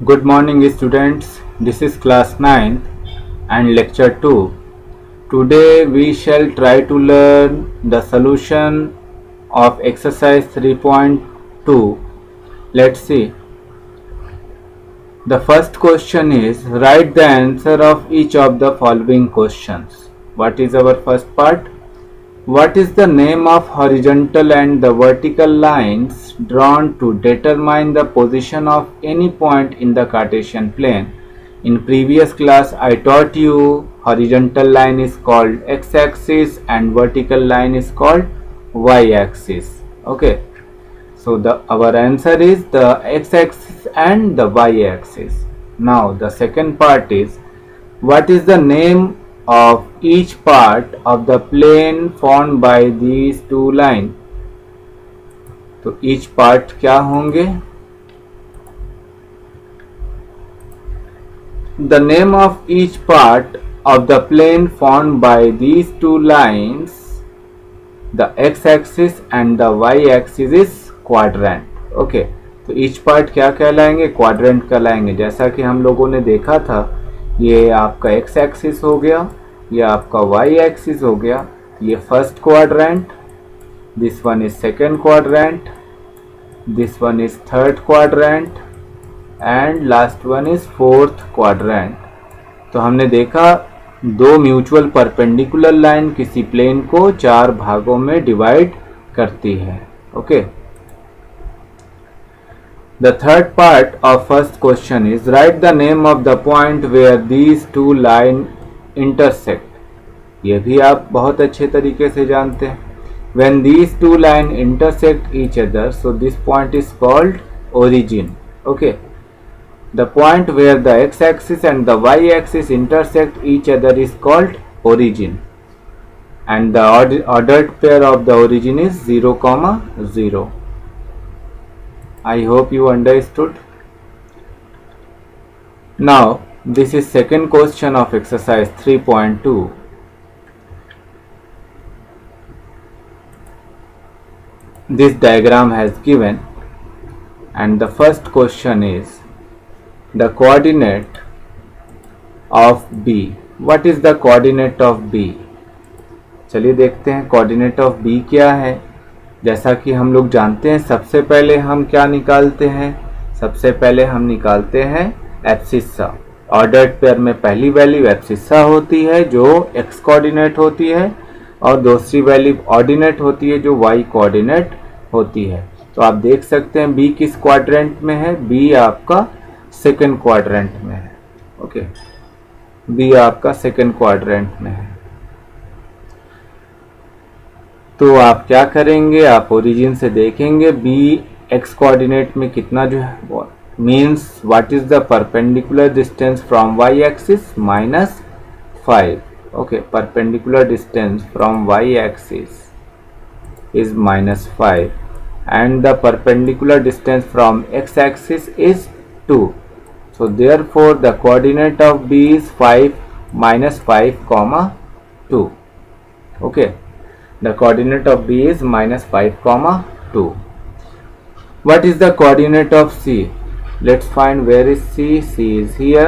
Good morning students, this is class 9th and lecture 2. Today we shall try to learn the solution of exercise 3.2. Let's see. The first question is write the answer of each of the following questions. What is our first part? What is the name of horizontal and the vertical lines drawn to determine the position of any point in the Cartesian plane? In previous class I taught you horizontal line is called x-axis and vertical line is called y-axis. Okay. So our answer is the x-axis and the y-axis. Now the second part is what is the name of each part of the plane formed by these two lines? तो each part क्या होंगे? The name of each part of the plane formed by these two lines, the x-axis and the y-axis is quadrant. Okay, तो each part क्या कहलाएंगे? Quadrant कहलाएंगे. जैसा कि हम लोगों ने देखा था, ये आपका x एक्सिस हो गया, ये आपका y एक्सिस हो गया, ये first quadrant, this one is second quadrant, this one is third quadrant and last one is fourth quadrant. तो हमने देखा दो म्यूचुअल परपेंडिकुलर लाइन किसी प्लेन को चार भागों में डिवाइड करती है. Okay. The third part of first question is write the name of the point where these two lines intersect. ये भी आप बहुत अच्छे तरीके से जानते हैं. When these two lines intersect each other, so this point is called origin. Okay. The point where the x-axis and the y-axis intersect each other is called origin. And the ordered pair of the origin is 0, 0. I hope you understood. Now this is second question of exercise 3.2. This diagram has given and the first question is the coordinate of B. What is the coordinate of B? चलिए देखते हैं coordinate of B क्या है. जैसा कि हम लोग जानते हैं सबसे पहले हम क्या निकालते हैं? सबसे पहले हम निकालते हैं एब्सिस्सा. ऑर्डर्ड पेयर में पहली वैल्यू एब्सिस्सा होती है जो x कोऑर्डिनेट होती है और दूसरी वैल्यू ऑर्डिनेट होती है जो y कोऑर्डिनेट होती है. तो आप देख सकते हैं B किस क्वाड्रेंट में है? B आपका सेकंड क्वाड्रेंट में है. ओके, B आपका सेकंड क्वाड्रेंट में है. तो आप क्या करेंगे? आप ओरिजिन से देखेंगे बी एक्स कोऑर्डिनेट में कितना जो है means what is the perpendicular distance from y axis -5. Okay, perpendicular distance from y axis is -5 and the perpendicular distance from x axis is 2. So therefore the coordinate of b is 5 -5, 2. Okay. The coordinate of B is -5, 2. What is the coordinate of C? Let's find where is C. C is here.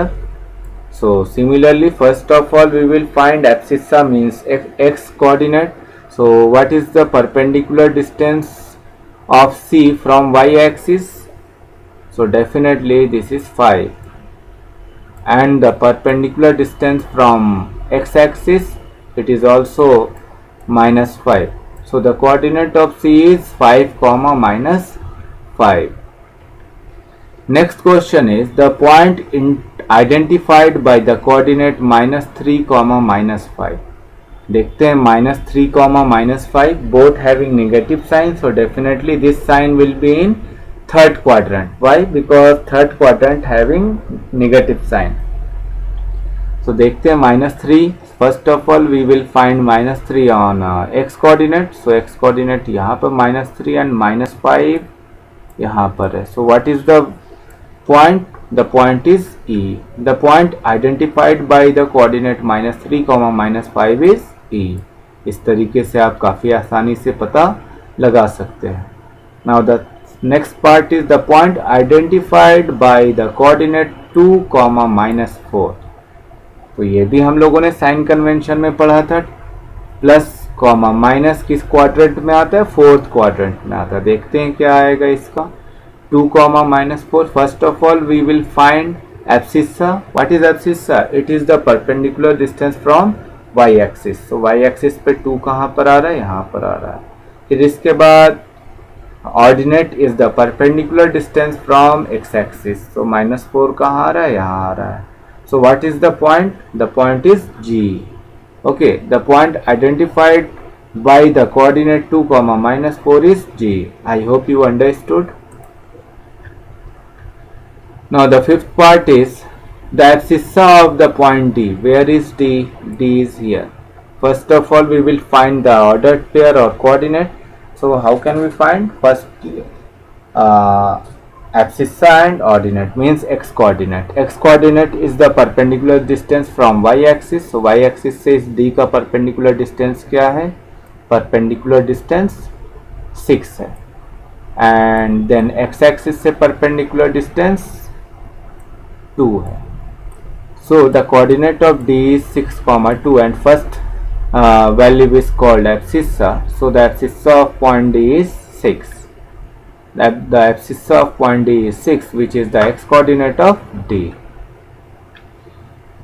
So similarly, first of all we will find abscissa means x coordinate. So what is the perpendicular distance of C from y axis? So definitely this is 5. And the perpendicular distance from x axis, it is also -5. So the coordinate of C is 5, -5. Next question is the point identified by the coordinate -3, -5. देखते हैं -3, -5 both having negative sign. So definitely this sign will be in third quadrant. Why? Because third quadrant having negative sign. So देखते हैं -3. First of all we will find -3 on x coordinate. So x coordinate यहाँ पर -3 and -5 यहाँ पर है. So what is the point? The point is E. The point identified by the coordinate -3, -5 is E. इस तरीके से आप काफ़ी आसानी से पता लगा सकते हैं. Now the Next part is the point identified by the coordinate 2, -4. तो ये भी हम लोगों ने साइन कन्वेंशन में पढ़ा था. प्लस कॉमा माइनस किस क्वाड्रेंट में आता है? फोर्थ क्वाड्रेंट में आता है. देखते हैं क्या आएगा इसका. 2, -4. First of all we will find abscissa. What is abscissa? It is the perpendicular distance from y axis. तो y एक्सिस पे 2 कहाँ पर आ रहा है? यहाँ पर आ रहा है. फिर इसके बाद ordinate is the perpendicular distance from x axis. तो -4 कहाँ आ रहा है? यहाँ आ रहा है. So what is the point? The point is G. Okay, the point identified by the coordinate 2, -4 is G. I hope you understood. Now the fifth part is the abscissa of the point D. Where is D? D is here. First of all, we will find the ordered pair or coordinate. So how can we find? First, abscissa and ordinate means x coordinate. X coordinate is the perpendicular distance from y axis. So y axis से इस D का perpendicular distance क्या है? Perpendicular distance 6 है. And then x axis से perpendicular distance 2 है. So the coordinate of D is 6, 2 and first value is called abscissa. So the abscissa of point D is 6. That the abscissa of point D is 6, which is the x coordinate of D.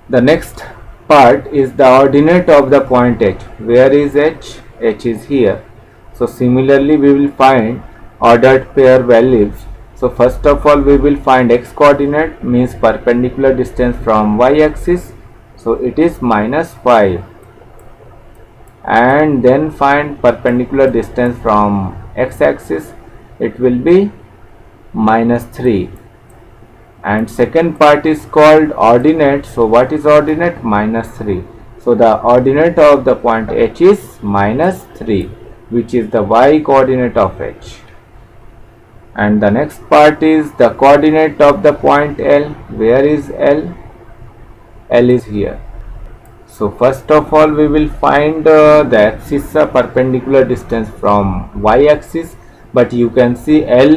The next part is the ordinate of the point H. Where is H? H is here. So similarly we will find ordered pair values. So first of all we will find x coordinate means perpendicular distance from y axis. So it is -5. And then find perpendicular distance from x axis. It will be -3. And second part is called ordinate. So what is ordinate? -3. So the ordinate of the point H is -3, which is the y coordinate of H. And the next part is the coordinate of the point L. Where is L? L is here. So first of all we will find the abscissa perpendicular distance from y axis. But you can see L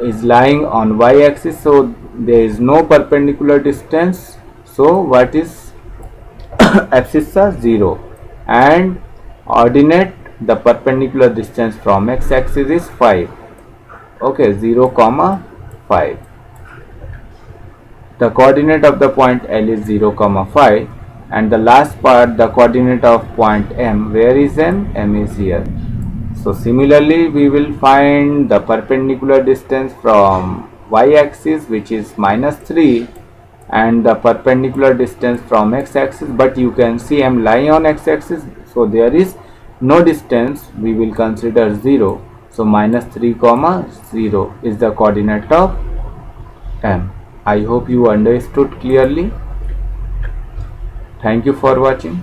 is lying on y axis, so there is no perpendicular distance. So what is abscissa? 0. And ordinate, the perpendicular distance from x axis is 5. Okay, 0, 5. The coordinate of the point L is 0, 5. And the last part, the coordinate of point M. Where is M? M is here. So similarly we will find the perpendicular distance from y axis, which is -3, and the perpendicular distance from x axis, but you can see I am lying on x axis, so there is no distance. We will consider 0. So -3, 0 is the coordinate of M. I hope you understood clearly. Thank you for watching.